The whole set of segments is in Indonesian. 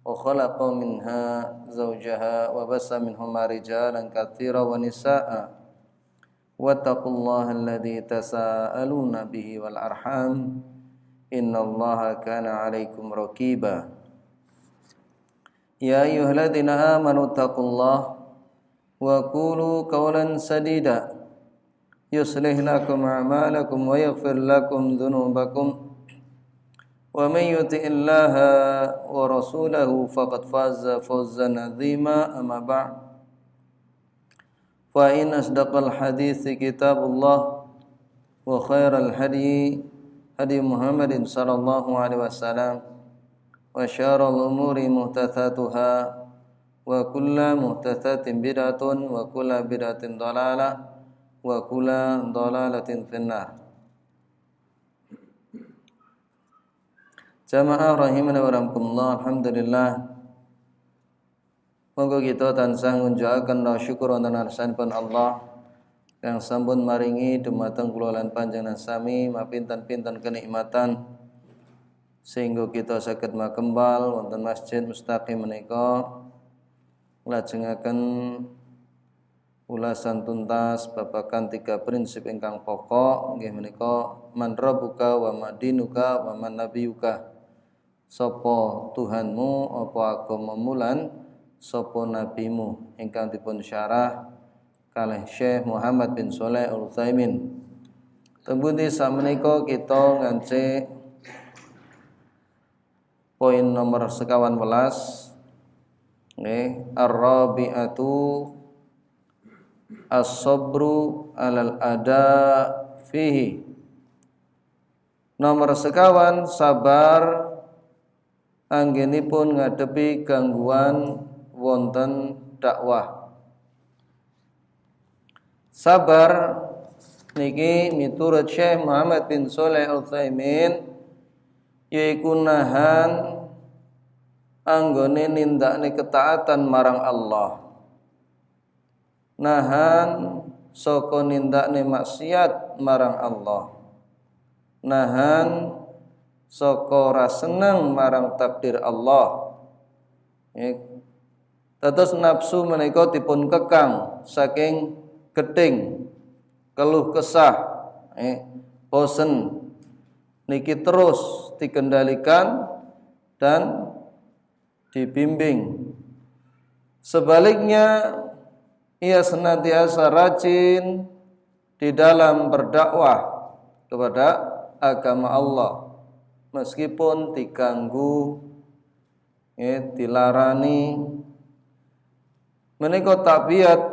وخلق منها زوجها وبث منهما رجالا كثيرا ونساء واتقوا الله الذي تساءلون به والأرحام إن الله كان عليكم رقيبا يا أيها الذين آمنوا اتقوا الله وقولوا قولا سديدا يصلح لكم أعمالكم ويغفر لكم ذنوبكم ومن يطع الله ورسوله فقد فاز فوزا عظيما أما بعد فإن أصدق الحديث كتاب الله وخير الهدي هدي محمد صلى الله عليه وسلم وشر الأمور محدثاتها وكل محدثة بدعة وكل بدعة ضلالة وكل ضلالة في النار. Jamaah rahimana wa rahmatullah, alhamdulillah. Monggo kita tansah ngunjukaken syukur wonten ngarsanipun Allah kang sampun maringi dumateng kula lan panjenengan sami mapinten-pinten kenikmatan sehingga kita saged makembal wonten Masjid Mustaqim menika nglajengaken ulasan tuntas babagan 3 prinsip ingkang pokok inggih menika man rabbuka wa madinuka wa man nabiyuka. Sapa Tuhanmu apa agamamu lan sapa nabimu ingkang dipun syarah kalih Syekh Muhammad bin Shalih Al-Utsaimin. Tembuti sameneika kita ngancik poin nomor 11 nggih ar-rabi'atu as-sabru 'alal ada fihi. Nomor 11 sabar anggenipun ngadepi gangguan wonten dakwah. Sabar niki miturut Syekh Muhammad bin Shalih Al-Utsaimin yaiku nahan anggone nindakne ketaatan marang Allah. Nahan saka nindakne maksiat marang Allah. Nahan saka ora seneng marang takdir Allah. Tetes nafsu menika dipun kekang saking gething, keluh kesah, bosen niki terus dikendalikan dan dibimbing. Sebaliknya ia senantiasa rajin di dalam berdakwah kepada agama Allah meskipun diganggu, dilarani. Menika tabiat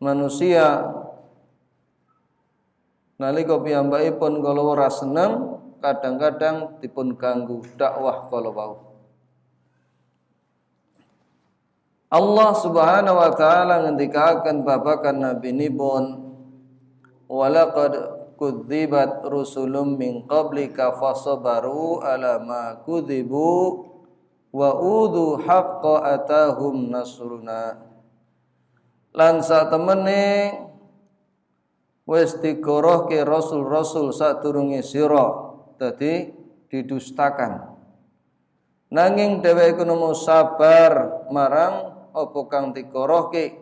manusia nalika piyambakipun kala ora seneng kadang-kadang dipun ganggu dakwah kala wau. Allah Subhanahu wa taala ngendikaken babagan nabinipun walaqad kudzibat rusulun min qablika fasabaru ala ma kudzibu wa udu haqqa atahum nasruna. Lan satemene wis digorohke rasul-rasul sadurunge sira dadi didustakan. Nanging dheweke kudu sabar marang apa kang digorohke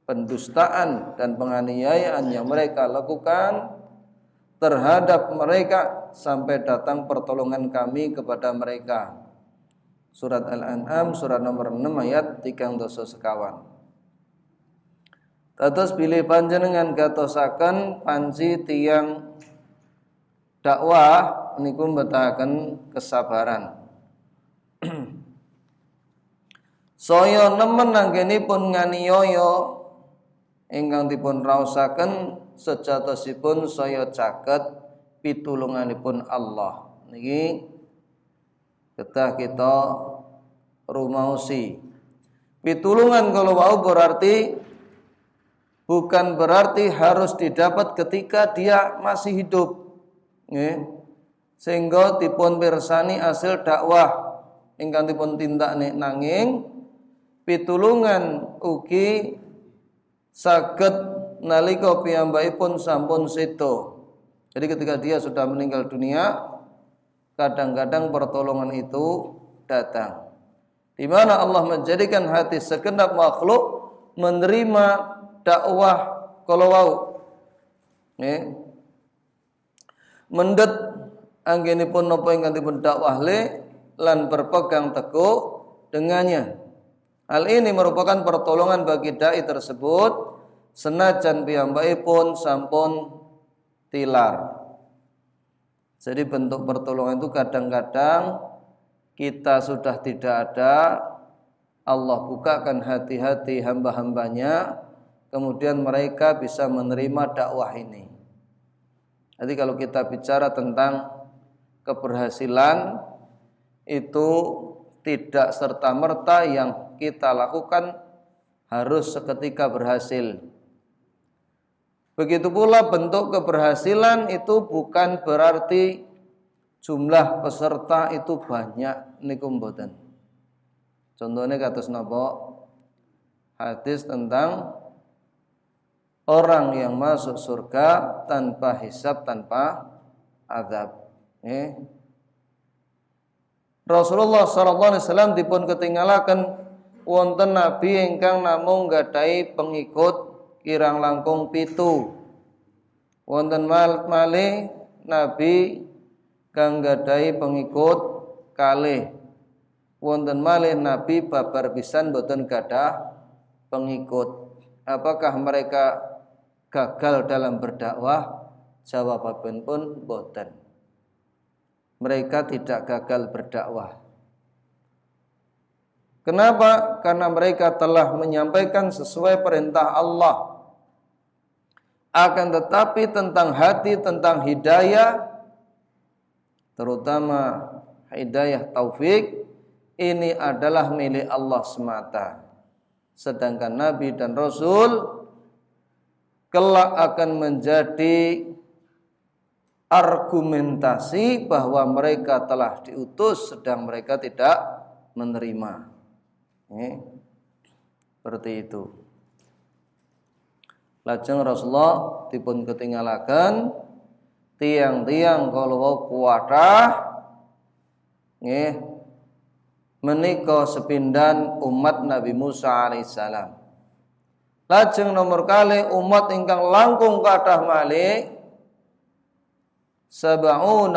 pendustaan dan penganiayaan yang mereka lakukan terhadap mereka sampai datang pertolongan kami kepada mereka. Surat Al-An'am surat nomor 6 ayat 3 sekawan. Dados bilih panjenengan gatosaken panci tiyang dakwah niku mbetahaken kesabaran. Saya nemen anggenipun nganiaya ingkang dipun raosaken sejatosipun saya caket pitulunganipun Allah. Niki kedah kita rumaosi. Pitulungan kalau wau berarti bukan berarti harus didapat ketika dia masih hidup. Sehingga dipun pirsani hasil dakwah ingkang dipun tindakne nanging pitulungan ugi saged nalika piyambakipun sampun sedo. Jadi ketika dia sudah meninggal dunia, kadang-kadang pertolongan itu datang. Di mana Allah menjadikan hati segenap makhluk menerima dakwah kalau wau. Mendet anggenipun napa ingkang dipun dakwah lan berpegang teguh dengannya. Hal ini merupakan pertolongan bagi dai tersebut senajan piyambakipun sampun tilar. Jadi bentuk pertolongan itu kadang-kadang kita sudah tidak ada, Allah bukakan hati-hati hamba-hambanya, kemudian mereka bisa menerima dakwah ini. Jadi kalau kita bicara tentang keberhasilan, itu tidak serta-merta yang kita lakukan harus seketika berhasil. Begitu pula bentuk keberhasilan itu bukan berarti jumlah peserta itu banyak niku mboten. Contohnya kados napa? Hadis tentang orang yang masuk surga tanpa hisab, tanpa azab. Rasulullah sallallahu alaihi wasallam dipun ketinggalaken wonten nabi ingkang namung gadhahi pengikut kirang langkung 7. Wonten malih nabi kang gadhahi pengikut kalih. Wonten malih nabi babar pisan boten gadah pengikut. Apakah mereka gagal dalam berdakwah? Jawabanipun pun boten. Mereka tidak gagal berdakwah. Kenapa? Karena mereka telah menyampaikan sesuai perintah Allah. Akan tetapi tentang hati, tentang hidayah, terutama hidayah taufik, ini adalah milik Allah semata. Sedangkan Nabi dan Rasul kelak akan menjadi argumentasi bahwa mereka telah diutus sedang mereka tidak menerima. Seperti itu. Lajeng Rasulullah dipun ketinggalaken tiang-tiang kalau kuatah menika sepindan umat Nabi Musa alaihissalam. Lajeng nomor kali umat ingkang langkung kathah malih 70,000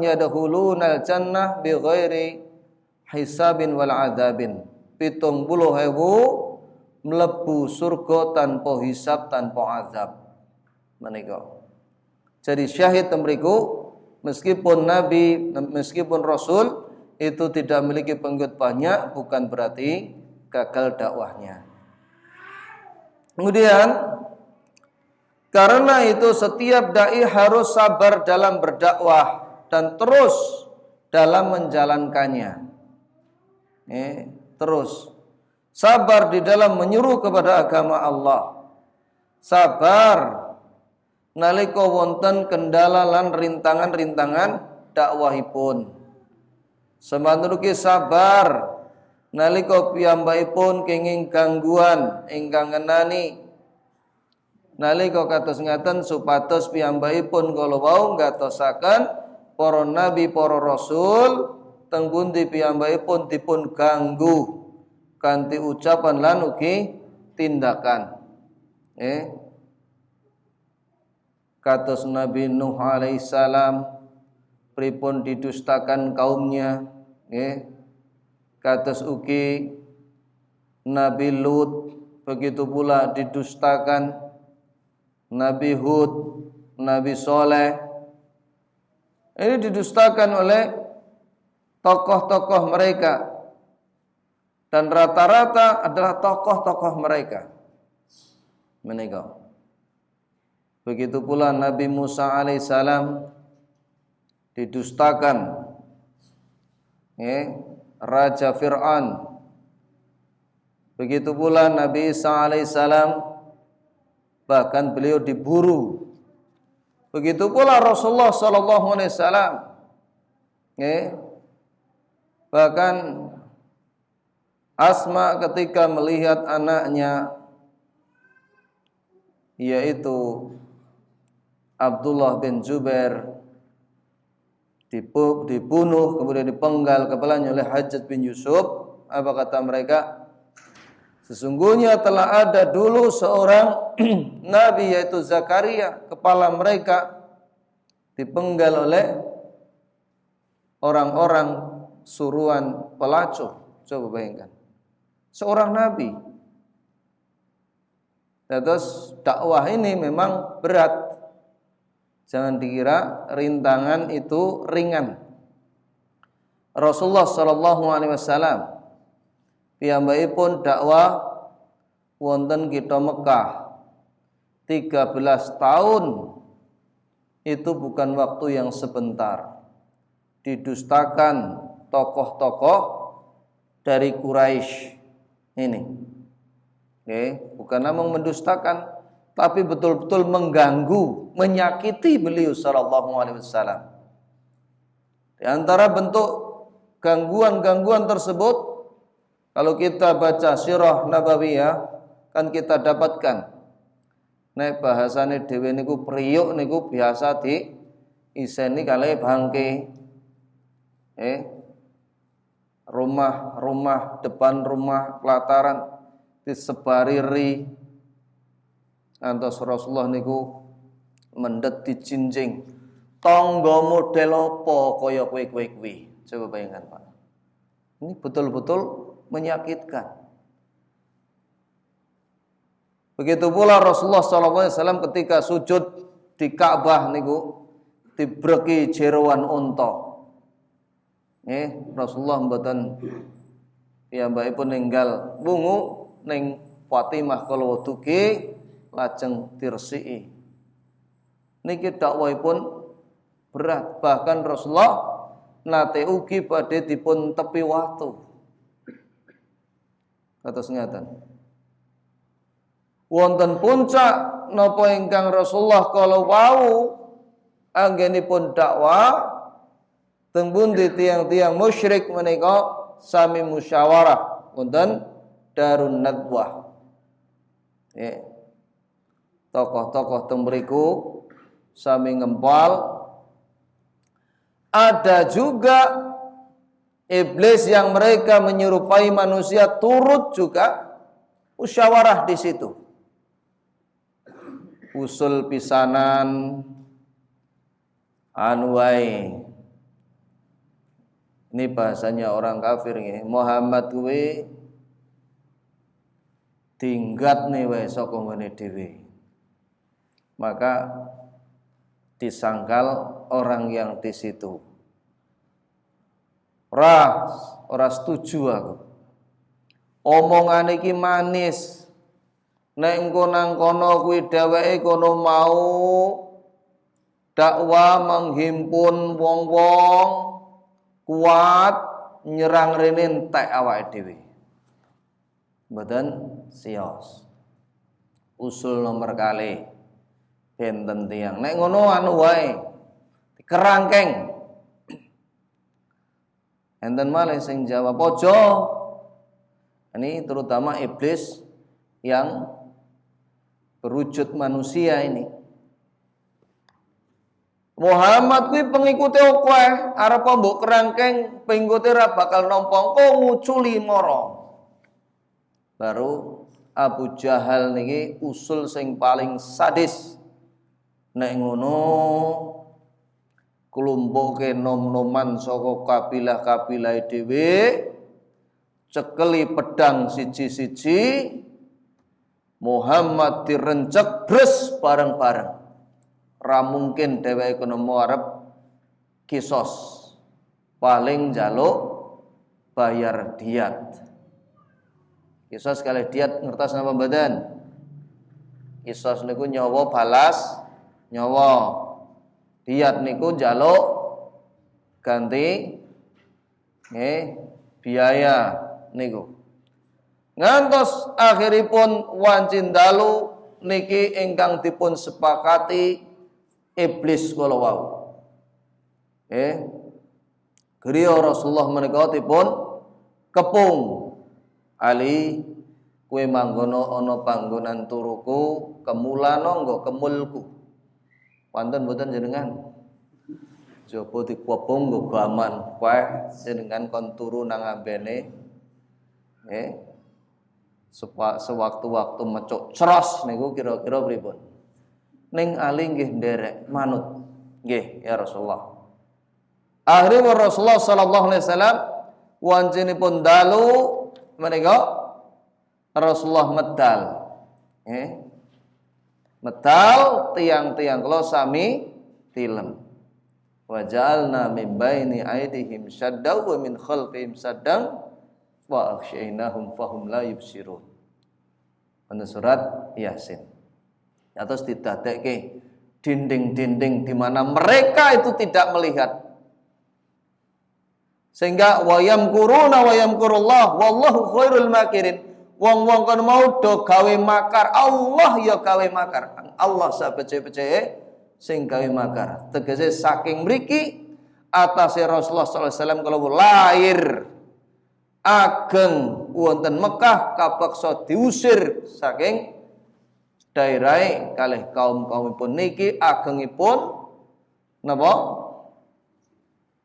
yadkhuluna al-jannah bighairi hisabin wal adzabin. 70,000 mlebu surga tanpa hisab, tanpa azab. Menika. Jadi syahid mriku meskipun nabi, meskipun rasul itu tidak memiliki pengikut banyak, bukan berarti gagal dakwahnya. Kemudian karena itu setiap dai harus sabar dalam berdakwah dan terus dalam menjalankannya. Terus sabar di dalam menyuruh kepada agama Allah. Sabar nalika wonten kendala lan rintangan-rintangan dakwahipun. Semantuki sabar nalika piyambakipun kenging gangguan ingkang ngenani. Nalika kados ngaten supados piyambakipun kala wau ngatosaken para nabi, para rasul teng pundi piyambakipun dipun ganggu kanthi ucapan lan ugi tindakan. Kados Nabi Nuh alaihissalam pripun didustakan kaumnya, kados ugi Nabi Lut begitu pula didustakan Nabi Hud, Nabi Soleh. Ini didustakan oleh tokoh-tokoh mereka dan rata-rata adalah tokoh-tokoh mereka. Menika. Begitu pula Nabi Musa alaihissalam didustakan Raja Fir'aun. Begitu pula Nabi Isa alaihissalam bahkan beliau diburu. Begitu pula Rasulullah sallallahu alaihi wasallam. Bahkan Asma ketika melihat anaknya yaitu Abdullah bin Zubair dibunuh, kemudian dipenggal kepalanya oleh Hajjaj bin Yusuf. Apa kata mereka? Sesungguhnya telah ada dulu seorang nabi yaitu Zakaria, kepala mereka dipenggal oleh orang-orang suruhan pelacur. Coba bayangkan, seorang nabi. Terus dakwah ini memang berat. Jangan dikira rintangan itu ringan. Rasulullah sallallahu alaihi wasallam piyambakipun dakwah wonten kitha Mekah 13 tahun. Itu bukan waktu yang sebentar. Didustakan tokoh-tokoh dari Quraisy ini. Bukan namun mendustakan, tapi betul-betul mengganggu, menyakiti beliau sallallahu alaihi wasallam. Di antara bentuk gangguan-gangguan tersebut, kalau kita baca sirah nabawiyah, kan kita dapatkan nek bahasane dhewe niku priyuk niku biasa diiseni kalih bangke. Rumah-rumah, depan rumah, pelataran disebari ri. Antos Rasulullah niku mendet dijinjing. Tangga model apa kaya kowe kuwi? Coba bayangkan, Pak. Ini betul-betul menyakitkan. Begitu pula Rasulullah SAW ketika sujud di Ka'bah niku dibreki jeroan unta. Rasulullah mboten piyambakipun ninggal wungu ning Fatimah kala dugi lajeng diresiki. Niki dakwahipun berat, bahkan Rasulullah nate ugi badhe dipun tepi watu. Kados ngaten. Wonten puncak napa ingkang Rasulullah kala wau anggenipun dakwah teng pundi tiang-tiang musyrik menika sami musyawarah wonten Darun Nadwah. Tokoh-tokoh teng mriku sami ngempal. Ada juga iblis yang mereka menyerupai manusia turut juga musyawarah di situ. Usul pisanan anu wae. Ini bahasanya orang kafir nggih. Muhammad kuwi tinggat nih wae saka ngene dhewe. Maka disangkal orang yang di situ. Ora setuju aku. Omongan iki manis. Nek engko nang kono kuwi dheweke kono mau dakwah menghimpun wong-wong kuat nyerang rene entek awake dhewe. Mboten sios. Usul nomor kali benten tiyang. Nek ngono anu wae dikerangkeng. Enten malih sing jawab ojo. Ini terutama iblis yang berwujud manusia ini. Muhammad kuwi pengikute akeh, arep mbok kerangkeng pengikute ra bakal nampa kok nguculi mara. Baru Abu Jahal niki usul sing paling sadis. Nek ngono klumpuke nom-noman saka kabilah-kabilah dhewe, cekeli pedang siji-siji, Muhammad direncek bres bareng-bareng. Ra mungkin dheweke kono arep kisos. Paling njaluk bayar diat. Kisos kali diat ngertos napa mboten? Kisos niku nyawa balas nyawa. Diat niku njaluk ganti biaya niku. Ngantos akhiripun wancin dalu niki ingkang dipun sepakati iblis kala wau. Griya Rasulullah menika dipun kepung. Ali kowe manggono ana panggonan turuku, kemulana nggo kemulku. Wonten mboten jenengan? Jopo dikuwepung nggo gaman wae jenengan kon turu nang ambene sewaktu-waktu mecuk cros niku kira-kira pripun. Ning ali nggih nderek manut. Nggih ya Rasulullah. Akhirnya Rasulullah sallallahu alaihi wasallam wancinipun dalu menika Rasulullah medal. Medal tiang-tiang kula sami tilem. Wa ja'alna min baini aydihim saddaw wa min khalfihim saddan wa aghshaynahum fahum la yubsirun. Ana surat Yasin. Terus didadekke dinding-dinding di mana mereka itu tidak melihat. Sehingga wa yamkuruna wa yamkurullah wallahu khairul makirin. Wong-wong kon mau do gawe makar, Allah ya gawe makar. Allah sabece-becike sing gawe makar. Tegese saking mriki atase Rasulullah sallallahu alaihi wasallam kalau lahir ageng wonten Mekah kapeksa diusir saking daerah kalih kaum-kaumipun niki agengipun napa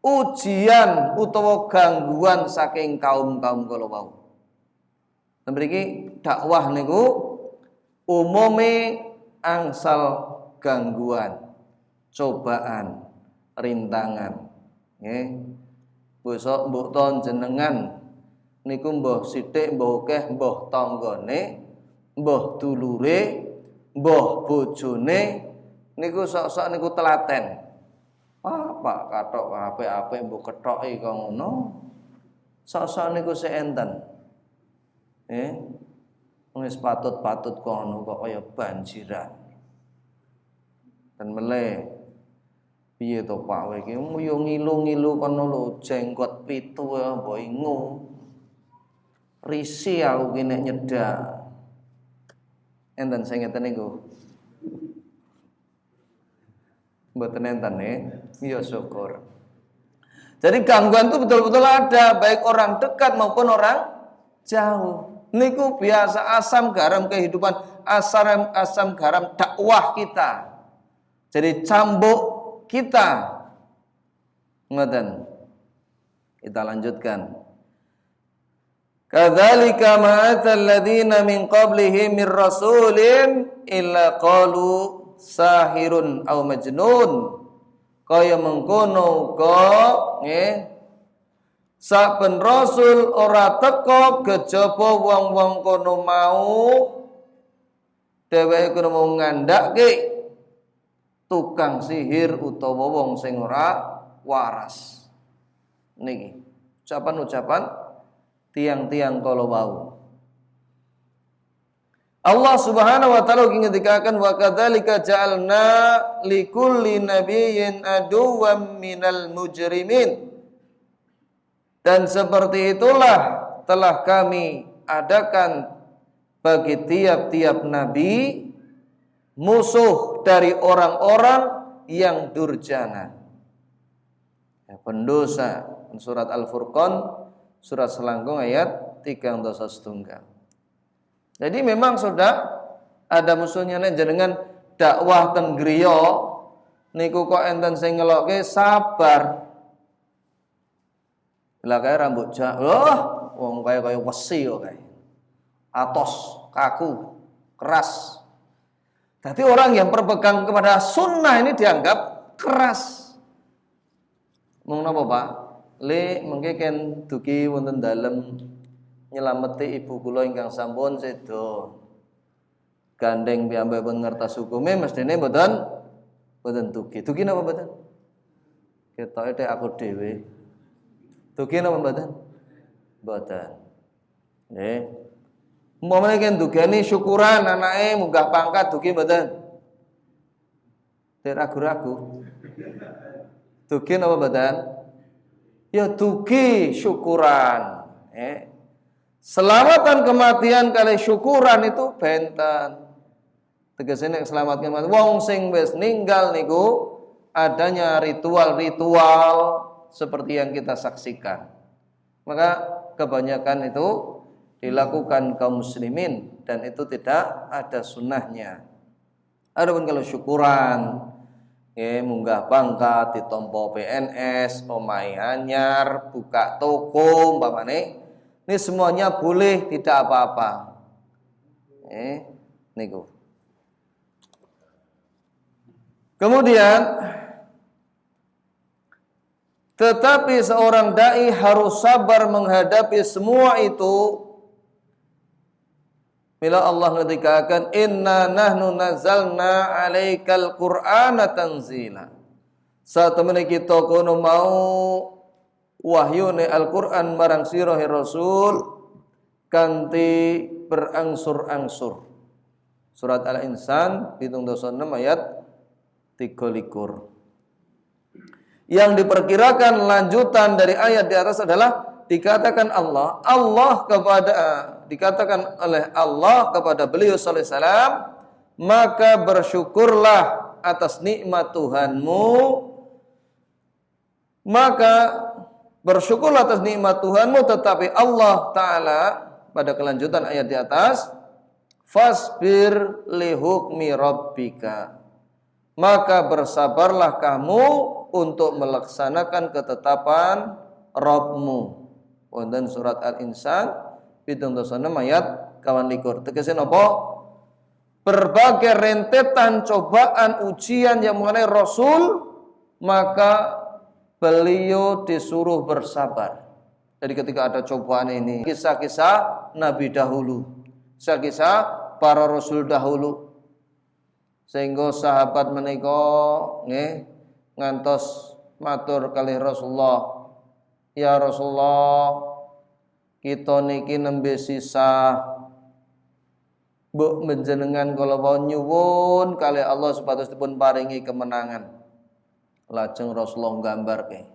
ujian utawa gangguan saking kaum-kaum kala wau. Mriki dakwah niku umume angsal gangguan, cobaan, rintangan. Nggih. Besok mbok ton jenengan niku mbah sithik mbah akeh mbah tanggane, mbah dulure, mbah bojone niku sok-sok niku telaten. Pak kathok apik-apik mbok kethoki kok ngono. Sok-sok niku sik enten. Wis patut-patut kono kok kaya banjiran. Dan mele piye to Pak kowe iki yo ngilu-ngilu kono lho jenggot pitu ya mbok ingu. Risi aku ki nek nyedak. Enten sing ngeten niku. Mboten enten ya syukur. Jadi gangguan itu betul-betul ada baik orang dekat maupun orang jauh. Niku biasa asam garam kehidupan, asam garam dakwah kita. Jadi cambuk kita. Ngoten. Kita lanjutkan. Kadzalika ma'atal ladzina min qablihim mir rasulin illa qalu sahirun aw majnun. Kaya mengkono kok nggih saben rasul ora teka kejaba wong-wong kono mau dheweke kono mau ngandhake tukang sihir utawa wong sing ora waras. Niki ucapan-ucapan tiang-tiang kala wau. Allah Subhanahu wa taala ngendikaken wa kadzalika ja'alna likulli nabiyyin aduwwan minal mujrimin. Dan seperti itulah telah kami adakan bagi tiap-tiap nabi musuh dari orang-orang yang durjana. Ya, pendosa. Surat Al-Furqan, surat selangkung ayat 3:1. Jadi memang sudah ada musuhnya jenengan dakwah ten griya niku kok enten sing ngelokke sabar. Lah kae rambut jak. Wong kaya wesi kok kae. Atos, kaku, keras. Jadi orang yang berpegang kepada sunnah ini dianggap keras. Mung napa, Pak? Le mengke ken dugi wonten dalem nyelameti ibu kula ingkang sampun sedo. Gandeng piyambakipun ngertos hukume mestine mboten dugi. Dugi napa mboten? Ketoke tek aku dhewe. Dugi napa mboten? Mboten. Nggih. Umpamane kan dugane syukuran anake munggah pangkat dugi mboten? Tek ragu-ragu. Dugi napa mboten? Ya dugi syukuran. Selamatan kematian kali syukuran itu benten. Tegese nek selamatkan mati wong sing wis ninggal niku adanya ritual-ritual seperti yang kita saksikan. Maka kebanyakan itu dilakukan kaum muslimin dan itu tidak ada sunnahnya. Adapun kalau syukuran munggah pangkat, ditompo PNS, omahe anyar, buka toko umpamane. Ini semuanya boleh, tidak apa-apa. Niku. Kemudian tetapi seorang dai harus sabar menghadapi semua itu. Bila Allah ngendikakan inna nahnu nazzalna 'alaikal qur'ana tanzila. Satemene kita kono mau wahyune Al-Qur'an marang sira Rasul kanthi berangsur-angsur. Surat Al-Insan 76 ayat 23. Yang diperkirakan lanjutan dari ayat di atas adalah dikatakan dikatakan oleh Allah kepada beliau sallallahu alaihi wasallam, maka bersyukurlah atas nikmat Tuhanmu, tetapi Allah Ta'ala pada kelanjutan ayat di atas, fasbir li hukmi rabbika, maka bersabarlah kamu untuk melaksanakan ketetapan Rabbmu. Wonten surat Al-Insan 76 ayat 21. Tegese napa? Berbagai rentetan cobaan ujian yang mengenai Rasul, maka beliau disuruh bersabar. Jadi ketika ada cobaan ini, kisah-kisah Nabi dahulu, kisah-kisah para Rasul dahulu, sehingga sahabat menika ngantos matur kalih Rasulullah, ya Rasulullah, kita niki nembe sisa mbok menjenengan kala wau nyuwun kalih Allah supados dipun paringi kemenangan. Lajeng Rasulullah nggambarke,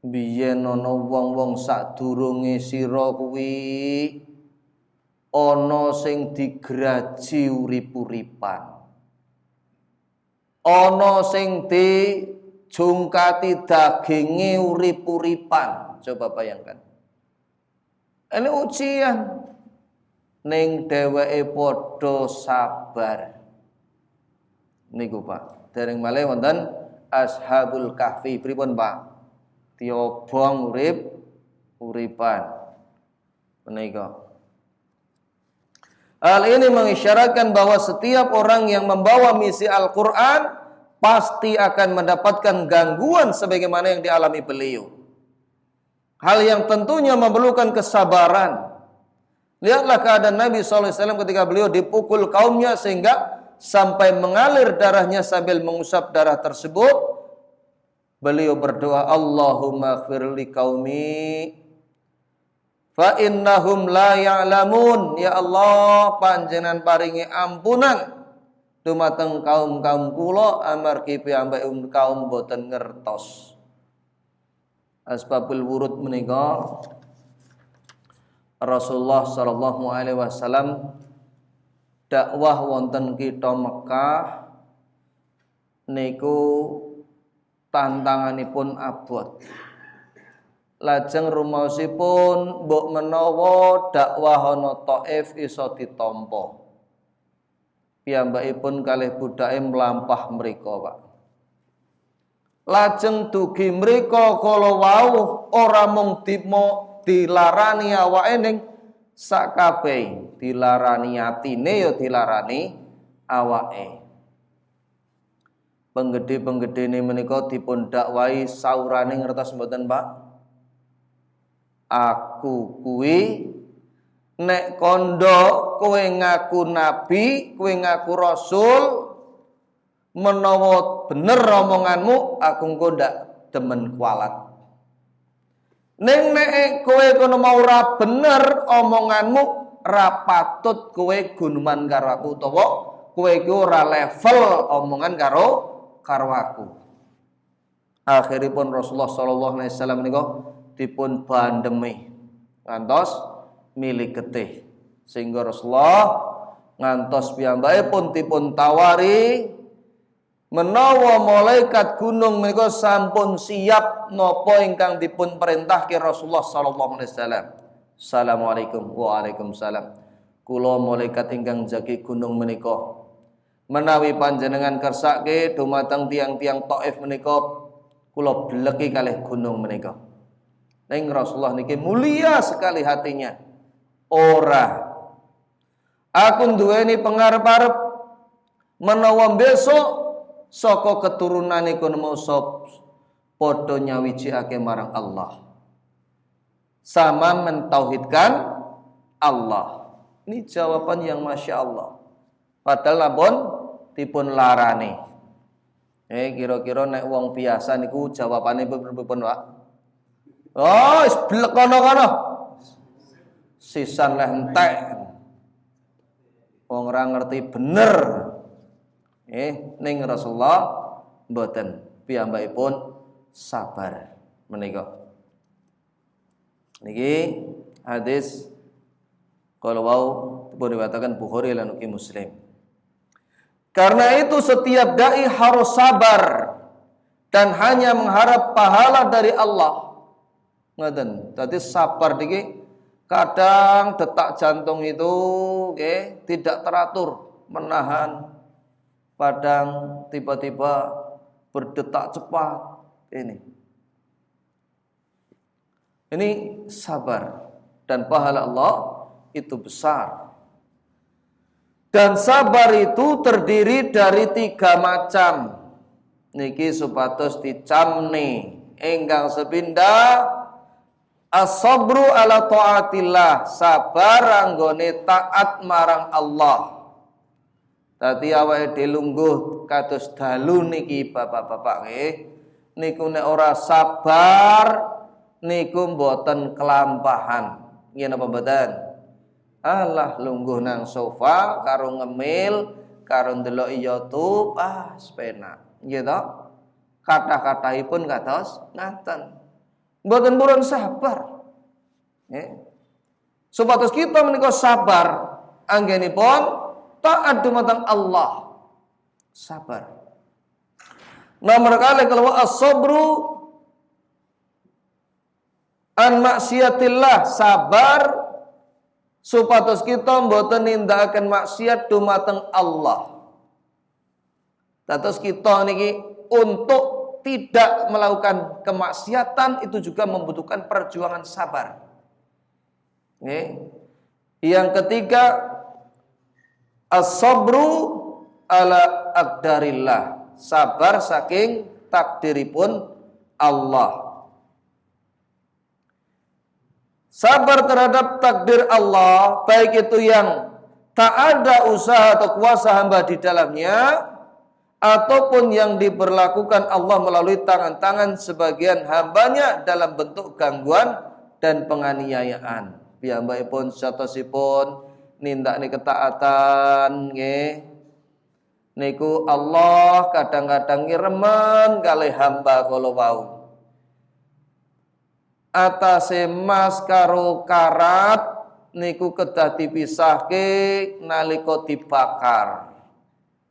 biyen ana wong-wong sadurunge sira kuwi ana sing digraji urip-uripan, ana sing dijungkati daginge urip-uripan. Coba bayangkan. Ini ujian ning dheweke padha sabar. Niku Pak. Dereng malih wonten Ashabul Kahfi pripun Pak? Diobong urip-uripan. Menika. Hal ini mengisyaratkan bahwa setiap orang yang membawa misi Al-Quran pasti akan mendapatkan gangguan sebagaimana yang dialami beliau. Hal yang tentunya memerlukan kesabaran. Lihatlah keadaan Nabi SAW ketika beliau dipukul kaumnya sehingga sampai mengalir darahnya sambil mengusap darah tersebut. Beliau berdoa, Allahumma ighfirli qaumi fa innahum la ya'lamun. Ya Allah, panjenengan paringi ampunan dumateng kaum-kaum kula amargi piyambake kaum boten ngertos. Asbabul wurud menika Rasulullah sallallahu alaihi wasallam dakwah wonten kitha Mekah niku tantanganipun abot. Lajeng rumaosipun mbok menawa dakwah ana Thaif iso ditampa. Piyambakipun kalih budake mlampah mriku, Pak. Lajeng dugi mriku kala wau ora mung dilarani awake ning sakabeh, dilarani atine ya dilarani awake. Penggede-penggedene menika dipun dakwahi saurane ngertos mboten, Pak? Aku kuwi nek kondo kowe ngaku nabi, kowe ngaku rasul, menawa bener omonganmu aku engko ndak demen kualat. Ning nek kowe kono mau ora bener omonganmu, ra patut kowe guneman karo aku utawa kowe iku ora level omongan karo aku. Akhiripun Rasulullah sallallahu alaihi wasallam menika dipun bandemi ngantos milih getih, sehingga Rasulullah ngantos piyambake pun dipun tawari menawa malaikat gunung menika sampun siap napa ingkang dipun perintahke Rasulullah sallallahu alaihi wasallam. Assalamualaikum. Waalaikumsalam. Kula malaikat ingkang jagi gunung menika menawi panjenengan kersake dumateng tiang-tiang Taif menika kula bleki kalih gunung menika. Ning Rasulullah niki mulia sekali hatinya. Ora. Aku duweni pengarep-arep menawa besok saka keturunan iku mau sop padha nyawijikake marang Allah. Sama mentauhidkan Allah. Ini jawaban yang Masya Allah. Padahal lapun dipun larani. Kira-kira nek wong biasa niku jawabane pripun, Pak? Oh, wis blek kono-kono. Sisan leh entek. Wong ora ngerti bener. Ning Rasulullah mboten. Piyambakipun sabar menika. Niki hadis kalau wau boleh dikatakan Bukhari lan ugi Muslim. Karena itu setiap dai harus sabar dan hanya mengharap pahala dari Allah. Ngoten. Dadi sabar niki kadang detak jantung itu tidak teratur, menahan, kadang tiba-tiba berdetak cepat Ini sabar dan pahala Allah itu besar. Dan sabar itu terdiri dari 3 macam. Niki supados dicamni enggang sepindah as-sabru ala taatillah, sabar anggone taat marang Allah. Dadi awake dhewe lungguh kados dalu niki bapak-bapak nggih. Niku nek ora sabar niku mboten kelampahan. Nggih napa mboten? Alah lungguh nang sofa karo ngemil, karo ndelok YouTube, sepenak. Nggih to? Kata-katahipun kados ngaten. Mboten purun sabar. Nggih. Supados kita menika sabar anggenipun taat dumateng Allah. Sabar. Nomor kali kalau as-sabru an maksiatillah, sabar supados kita mboten nindakaken maksiat dumateng Allah. Dados kita niki untuk tidak melakukan kemaksiatan itu juga membutuhkan perjuangan sabar. Yang ketiga as-sabru ala aqdarillah, sabar saking takdiripun Allah. Sabar terhadap takdir Allah, baik itu yang tak ada usaha atau kuasa hamba di dalamnya, ataupun yang diberlakukan Allah melalui tangan-tangan sebagian hambanya dalam bentuk gangguan dan penganiayaan. Piyambakipun satosipun nindakne ketaatan nggih. Niku Allah kadang-kadang remen kalih hamba kala wau. Atase mas karo karat niku kedah dipisahke nalika dibakar.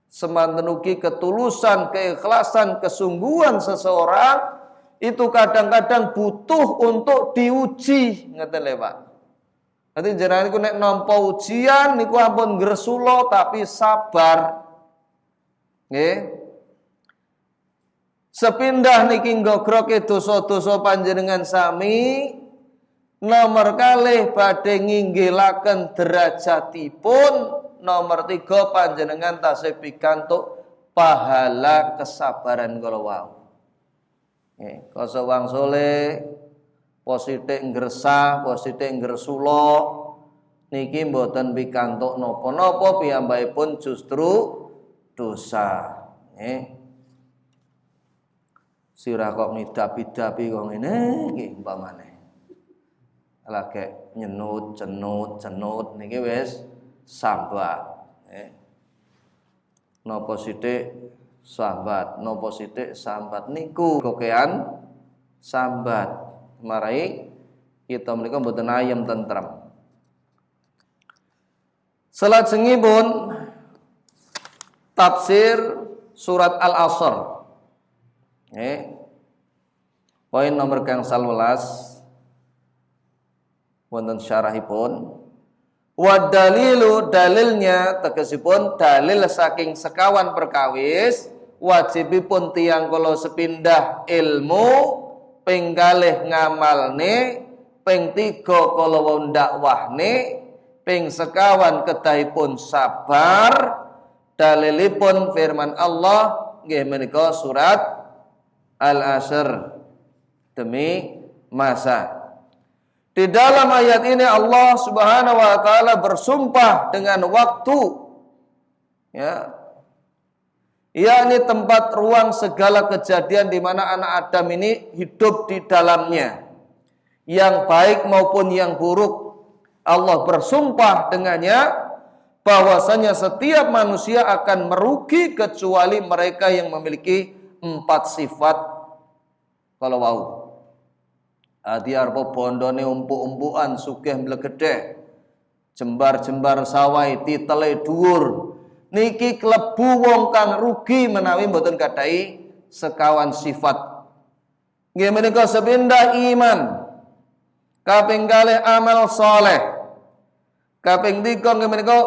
Semanten ugi ketulusan, keikhlasan, kesungguhan seseorang itu kadang-kadang butuh untuk diuji, ngeten lho Pak. Nanti jenengan niku nek nampa ujian niku ampun gresula tapi sabar. Nggih. Sepindah niki nggogroke dosa-dosa panjenengan sami, nomor kalih badhe nginggelaken derajatipun, nomor 3 panjenengan tasih pikantuk pahala kesabaran kala wau. Nggih, kasa wangsule positif ngresah, positif ngresula niki mboten pikantuk napa-napa, piyambakipun justru dosa. Nggih. Sirah kok ngidapi-dapi kok ngene nggih umpamane. Lagi cenut niki wis sambat. Napa sithik sambat, napa sithik sambat niku kokean sambat. Marai kita menika mboten ayem tentrem. Salajengipun tafsir surat Al-Asr. Poin nomor kang 11 wonten syarahipun. Wa dalilu dalilnya tegesipun dalil saking sekawan perkawis wajibipun tiyang kala sepindah ilmu ping kalih ngamalne ping 3 kala wau dakwahne ping sekawan kedahipun sabar dalilipun firman Allah nggih menika surat Al-Asr demi masa. Di dalam ayat ini Allah Subhanahu wa taala bersumpah dengan waktu, ya, yakni tempat ruang segala kejadian di mana anak Adam ini hidup di dalamnya, yang baik maupun yang buruk. Allah bersumpah dengannya bahwasanya setiap manusia akan merugi kecuali mereka yang memiliki 4 sifat kalau wau. Adi arpa bondone umpuk-umpukan sugih mlegedheh. Jembar-jembar sawai titele dhuwur. Niki klebu wong kang rugi menawi mboten gadahi sekawan sifat. Nggih menika sepindah iman. Kaping kalih amal saleh. Kaping 3 nggih menika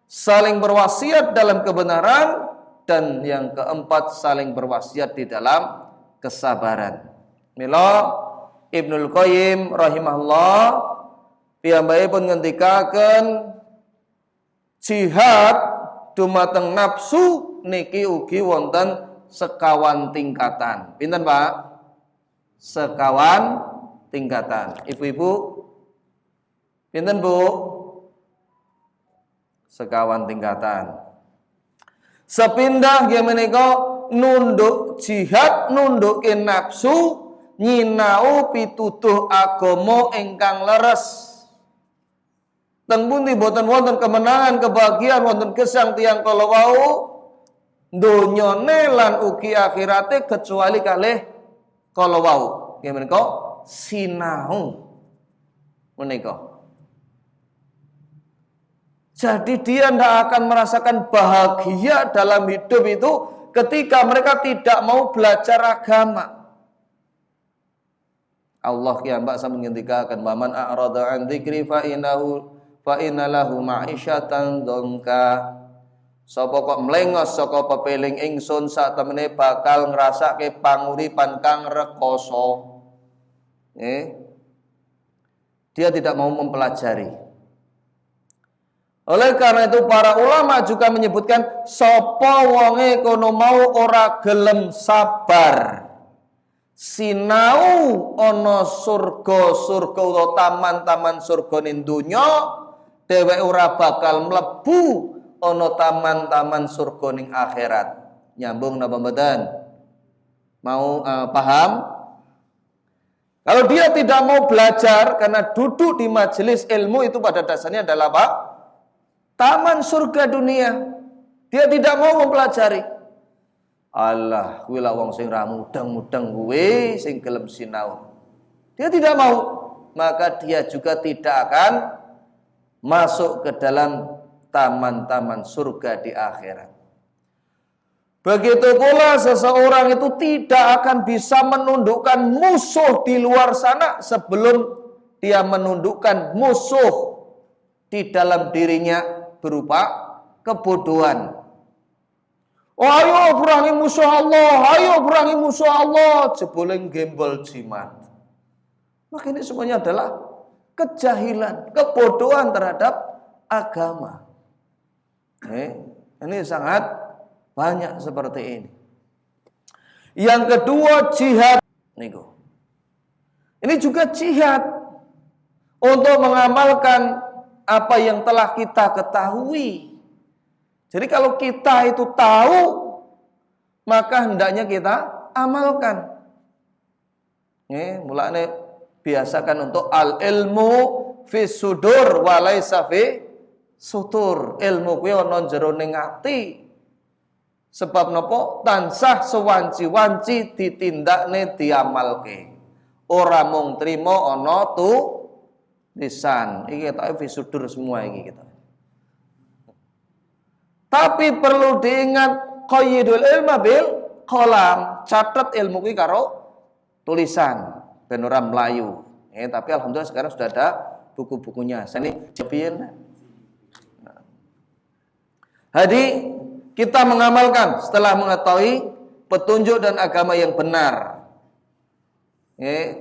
saling berwasiat dalam kebenaran dan yang keempat saling berwasiat di dalam kesabaran. Mila Ibnul Qayyim rahimahullah piyambakipun ngendikaken jihad dumateng nafsu niki ugi wonten sekawan tingkatan. Pinten, Pak? Sekawan tingkatan. Ibu-ibu pinten, Bu? Sekawan tingkatan. Sepindah nggih menika nunduk jihad nundukke nafsu nyinau pituduh agama ingkang leres. Teng pundi boten wonten kemenangan kebahagiaan wonten gesang tiyang kala wau donyane lan ugi akhirate kecuali kalih kala wau. Nggih menika sinau menika. Jadi dia tidak akan merasakan bahagia dalam hidup itu ketika mereka tidak mau belajar agama. Allah kiambak sampun ngendikaken waman a'rada an dzikri fa inna lahu ma'isyatan dzonka. Sapa kok mlengos saka pepeling ingsun sak temene bakal ngrasake panguripan kang rekoso. Dia tidak mau mempelajari. Oleh karena itu para ulama juga menyebutkan sapa wonge kono mau ora gelem sabar. Sinau ana surga utawa taman-taman surga ning donya dheweke ora bakal mlebu ana taman-taman surga ning akhirat. Nyambung napa mboten? Mau paham? Kalau dia tidak mau belajar karena duduk di majelis ilmu itu pada dasarnya adalah apa? Taman surga dunia. Dia tidak mau mempelajari. Allah, kuwi lak wong sing ra mudeng-mudeng kuwi sing gelem sinau. Dia tidak mau, maka dia juga tidak akan masuk ke dalam taman-taman surga di akhirat. Begitu pula seseorang itu tidak akan bisa menundukkan musuh di luar sana sebelum dia menundukkan musuh di dalam dirinya berupa kebodohan. Oh, ayo perangi musuh Allah, ayo perangi musuh Allah, jebule gembol jimat. Maka ini semuanya adalah kejahilan, kebodohan terhadap agama. Ini sangat banyak seperti ini. Yang kedua jihad. Ini juga jihad untuk mengamalkan apa yang telah kita ketahui. Jadi kalau kita itu tahu, maka hendaknya kita amalkan. Mulane biasakan untuk al ilmu fi sudur wa laisa fi sutur. Ilmu kuwi ana jero ning ati. Sebab napa? Tansah sewanci-wanci ditindakne diamalke. Ora mung trima ana tulisan. Iki ketoke fi sudur semua iki kita. Tapi perlu diingat qayyidul ilma bil qalam, catat ilmu kuwi karo tulisan ben ora mlayu. Tapi alhamdulillah sekarang sudah ada buku-bukunya. Sini jepin Jadi kita mengamalkan setelah mengetahui petunjuk dan agama yang benar.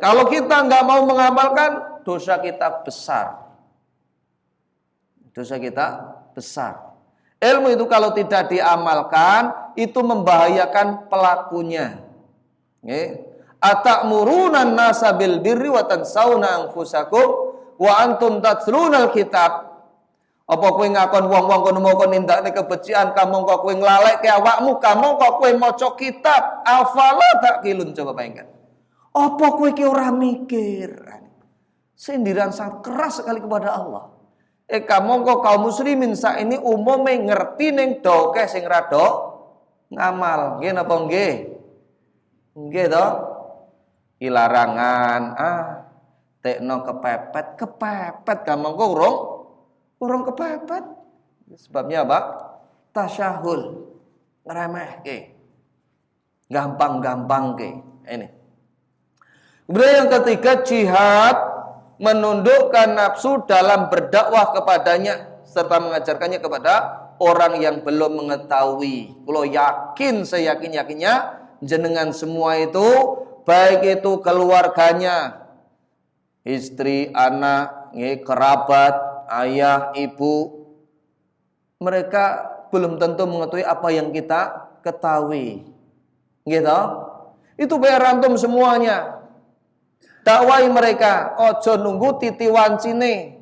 Kalau kita nggak mau mengamalkan, dosa kita besar. Dosa kita besar. Ilmu itu kalau tidak diamalkan, itu membahayakan pelakunya. Atamuruna nasa bil birri wa tansawna anfusakum wa antum tatlunal kitab. Apa kowe ngakon wong-wong kono moko nindakne kebencian, kamu kok kowe nglaleke awakmu, kamu kok kowe maca kitab, afala taqilun, coba bayangkan. Apa kowe ki ora mikir? Sindiran sangat keras sekali kepada Allah. Kamu kok kaum muslimin saiki umume ngerti ning doke sing rada ngamal. Nggih napa nggih? Nggih to? Ilarangan, tekno kepepet kamu kok urung kepepet. Sebabnya apa? Tasyahul, ngremehke. Gampang-gampang ke. Ini. Kemudian yang ketiga, jihad, menundukkan nafsu dalam berdakwah kepadanya serta mengajarkannya kepada orang yang belum mengetahui. Kalau yakin, seyakin-yakinnya jenengan semua itu, baik itu keluarganya, istri, anak, kerabat, ayah, ibu, mereka belum tentu mengetahui apa yang kita ketahui. Gitu. Itu biar antum semuanya. Dakwai mereka, ojo nunggu titi wancine.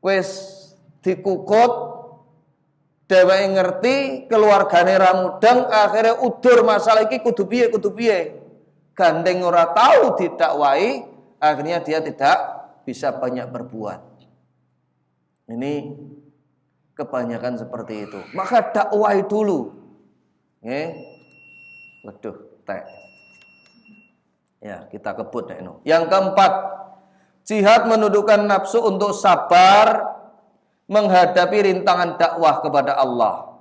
Wis dikukut, dheweke ngerti, keluargane ra mudeng, akhirnya udur masalah iki kudu piye. Gandeng ora tahu didakwai, akhirnya dia tidak bisa banyak berbuat. Ini kebanyakan seperti itu. Maka dakwai dulu. Waduh, teh. Ya, kita kebut deh. Yang keempat, jihad menundukkan nafsu untuk sabar menghadapi rintangan dakwah kepada Allah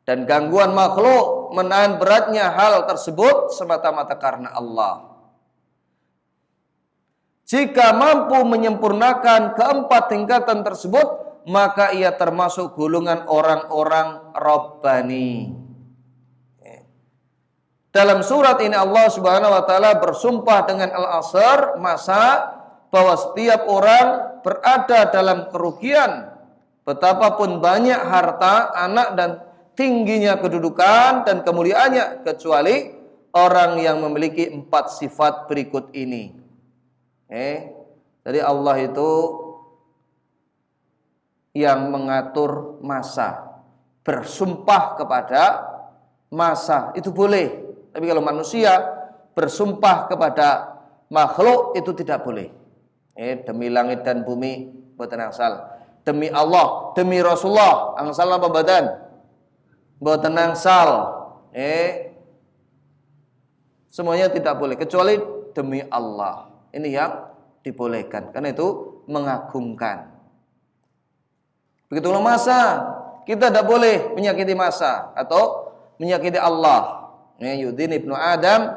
dan gangguan makhluk, menahan beratnya hal tersebut semata-mata karena Allah. Jika mampu menyempurnakan keempat tingkatan tersebut, maka ia termasuk golongan orang-orang Rabbani. Dalam surat ini Allah Subhanahu wa taala bersumpah dengan Al-Asr, masa bahwa setiap orang berada dalam kerugian, betapapun banyak harta, anak dan tingginya kedudukan dan kemuliaannya, kecuali orang yang memiliki 4 sifat berikut ini. Jadi Allah itu yang mengatur masa, bersumpah kepada masa itu boleh. Tapi kalau manusia bersumpah kepada makhluk itu tidak boleh. Demi langit dan bumi mboten angsal. Demi Allah, demi Rasulullah, angsal apa badan? Mboten angsal. Semuanya tidak boleh kecuali demi Allah. Ini yang dibolehkan karena itu mengagungkan. Begitulah masa, kita tidak boleh menyakiti masa atau menyakiti Allah. Yudin ibnu Adam,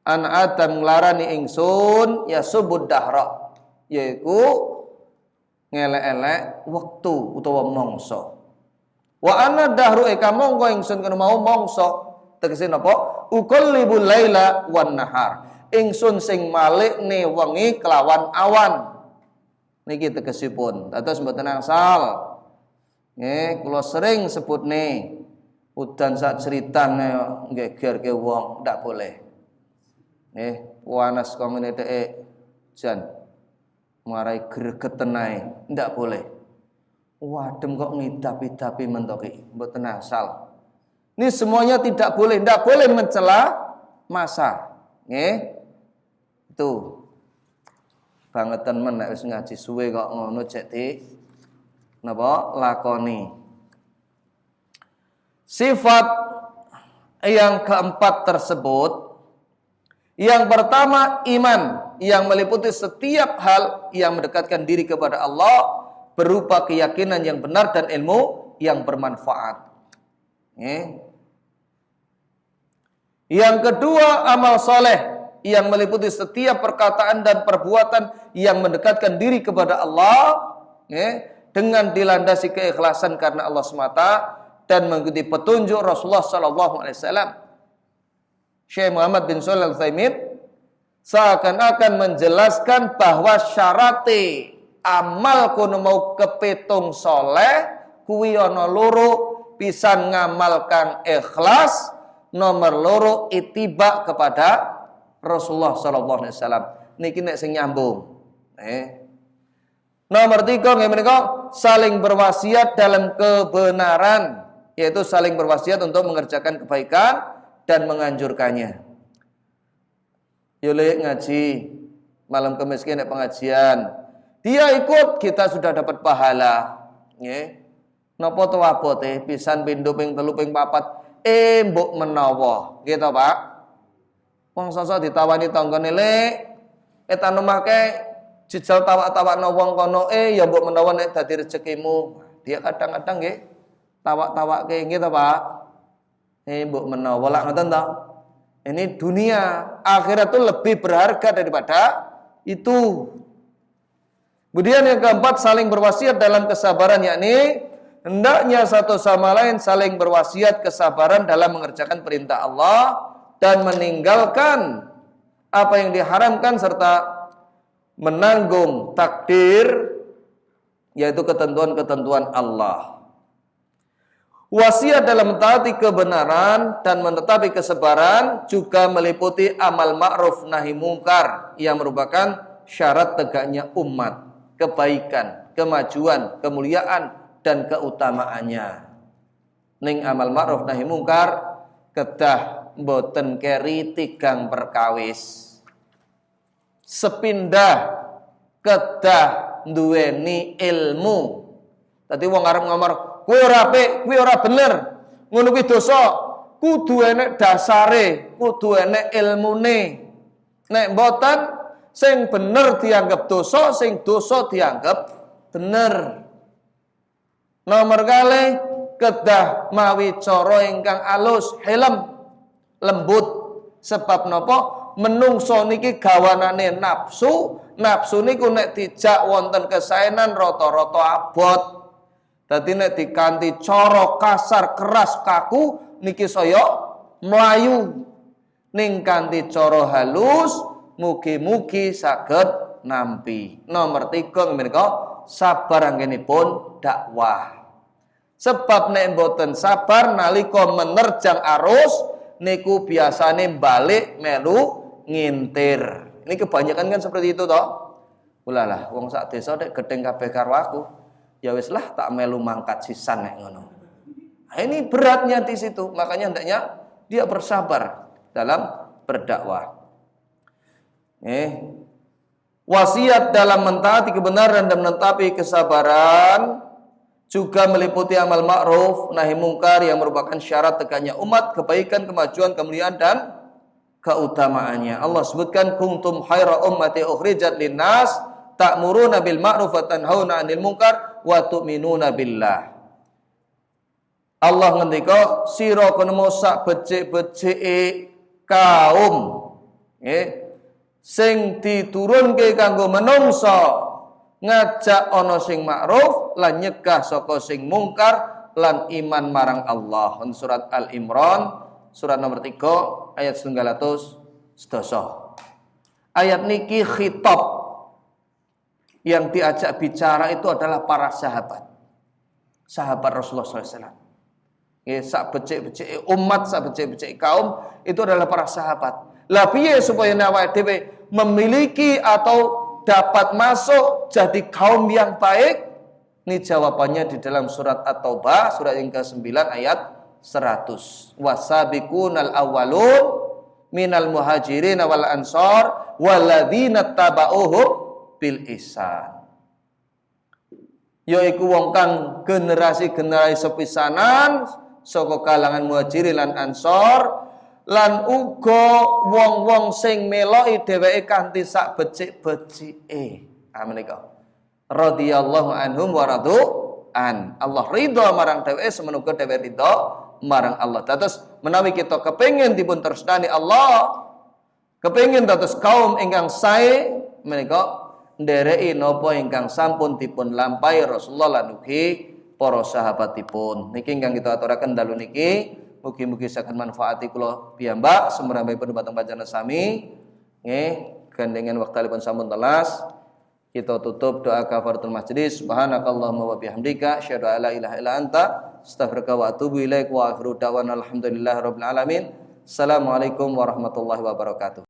an Adam nglarani ingsun ya subud dahra, yaiku ngelek-elek waktu utawa mongso. Wa ana dahru eka mongko ingsun kena mau mongso. Tegese napa? Uqallibul laila wan nahar. Ingsun sing malikne wengi kelawan awan. Niki tegesipun. Dados mboten angsal. Nggih, kula sering sebutne udan sak ceritane nggegerke wong, ndak boleh. Panas kok ngene dhek jan marai gregeten ae, ndak boleh. Wadem kok ngidap-idapi mentoki, mboten asal. Ini semuanya tidak boleh mencela masa. Nggih. Itu bangetan men nek wis ngaji suwe kok ngono cek di napa lakoni. Sifat yang keempat tersebut, yang pertama iman yang meliputi setiap hal yang mendekatkan diri kepada Allah berupa keyakinan yang benar dan ilmu yang bermanfaat. Yang kedua amal soleh yang meliputi setiap perkataan dan perbuatan yang mendekatkan diri kepada Allah dengan dilandasi keikhlasan karena Allah semata dan mengikuti petunjuk Rasulullah sallallahu alaihi wasallam. Syekh Muhammad bin Shalih Al-Utsaimin seakan-akan menjelaskan bahwa syarate amal kono mau kepitung soleh kuwi ana loro, pisan ngamalkan ikhlas, nomor loro ittiba kepada Rasulullah sallallahu alaihi wasallam. Niki nek sing nyambung. Nomor 3 nggih menika saling berwasiat dalam kebenaran, yaitu saling berwasiat untuk mengerjakan kebaikan dan menganjurkannya. Yole ngaji malam Kamis nek pengajian, dia ikut, kita sudah dapat pahala. Nggih. Napa to abote pisan pindho ping 3 ping 4 mbok menawa, gitu Pak. Wong sosok ditawani tanggane lek etan omahke jejal tawak-tawakno wong kono ya mbok menawa nek dadi rezekimu. Dia kadang-kadang nggih tawak-tawakke nggih to Pak. Mbok menawa lak ngoten to. Ini dunia, akhirat itu lebih berharga daripada itu. Kemudian yang keempat, saling berwasiat dalam kesabaran, yakni hendaknya satu sama lain saling berwasiat kesabaran dalam mengerjakan perintah Allah dan meninggalkan apa yang diharamkan serta menanggung takdir, yaitu ketentuan-ketentuan Allah. Wasiat dalam mentaati kebenaran dan menetapi kesabaran juga meliputi amal ma'ruf nahi mungkar yang merupakan syarat tegaknya umat, kebaikan, kemajuan, kemuliaan dan keutamaannya. Ning amal ma'ruf nahi mungkar kedah mboten keri tigang perkawis. Sepindah kedah duweni ilmu. Tadi wong arep ngomong kuwi ora apik, kuwi ora bener, ngono kuwi dosa, kudu enek dasare, kudu enek ilmune. Nek mboten sing bener dianggap dosa, sing dosa dianggap bener. Nomor kali kedah mawi cara ingkang alus, helm, lembut. Sebab napa? Menungso niki gawanane nafsu, nafsu niku nek dijak wonten kesaenan rata-rata abot. Dadi nek dikanthi cara kasar, keras, kaku niki saya mlayu. Ning kanthi cara halus mugi-mugi saged nampi. Nomor 3 menika sabar anggenipun dakwah. Sebab nek mboten sabar nalika menerjang arus niku biasane balik melu ngintir. Ini kebanyakan kan seperti itu toh. Ulalah wong sak desa nek gedeng kabeh karo aku. Ya wis lah tak melu mangkat sisan nek ngono. Nah, ini beratnya di situ. Makanya hendaknya dia bersabar dalam berdakwah. Wasiat dalam mentaati kebenaran dan menetapi kesabaran juga meliputi amal ma'ruf nahi mungkar yang merupakan syarat tegaknya umat, kebaikan, kemajuan, kemuliaan dan keutamaannya. Allah sebutkan kuntum khaira ummati ukhrijat linnas ta'muruna bil ma'ruf wa tanhauna 'anil munkar wa tu'minuna billah. Allah ngendika sira kono sak becik-becike kaum sing diturunke kanggo menungso ngajak ana sing ma'ruf lan nyegah saka sing mungkar lan iman marang Allah. Surat Al-Imran surat nomor 3 ayat 911. Ayat niki khitab yang diajak bicara itu adalah para sahabat. Sahabat Rasulullah SAW. Sak becik-becik umat, sak becik-becik kaum itu adalah para sahabat. Lah piye supaya awake dhewe memiliki atau dapat masuk jadi kaum yang baik? Ini jawabannya di dalam surat At-Taubah surat yang ke-9 ayat 100. Wasabiqunal awwalun minal muhajirin wal ansar walladzina tabauhum bil ihsan. Yaiku wong kang generasi-generasi sepisanan saka kalangan muhajirin lan ansor lan uga wong-wong sing meloki dheweke kanthi sak becik-becike. Menika radhiyallahu anhum wa radu an. Allah ridha marang dheweke semenuga dheweke ridha marang Allah. Dados menawi kita kepengin dipun tresnani Allah, kepengin dados kaum ingkang sae menika ndereki napa ingkang sampun dipun lampahi Rasulullah lan ugi para sahabatipun. Niki ingkang kita aturaken dalu niki, mugi-mugi saged manfaati kula piyambak sumrambipun dhateng panjenengan sami. Nggih, gandengan wektalipun sampun telas. Kita tutup doa kafaratul majlis. Subhanakallahumma wa bihamdika asyhadu an la ilaha illa anta astaghfiruka wa atubu ilaik wa akhiru da'wana alhamdulillahirabbil alamin. Assalamualaikum warahmatullahi wabarakatuh.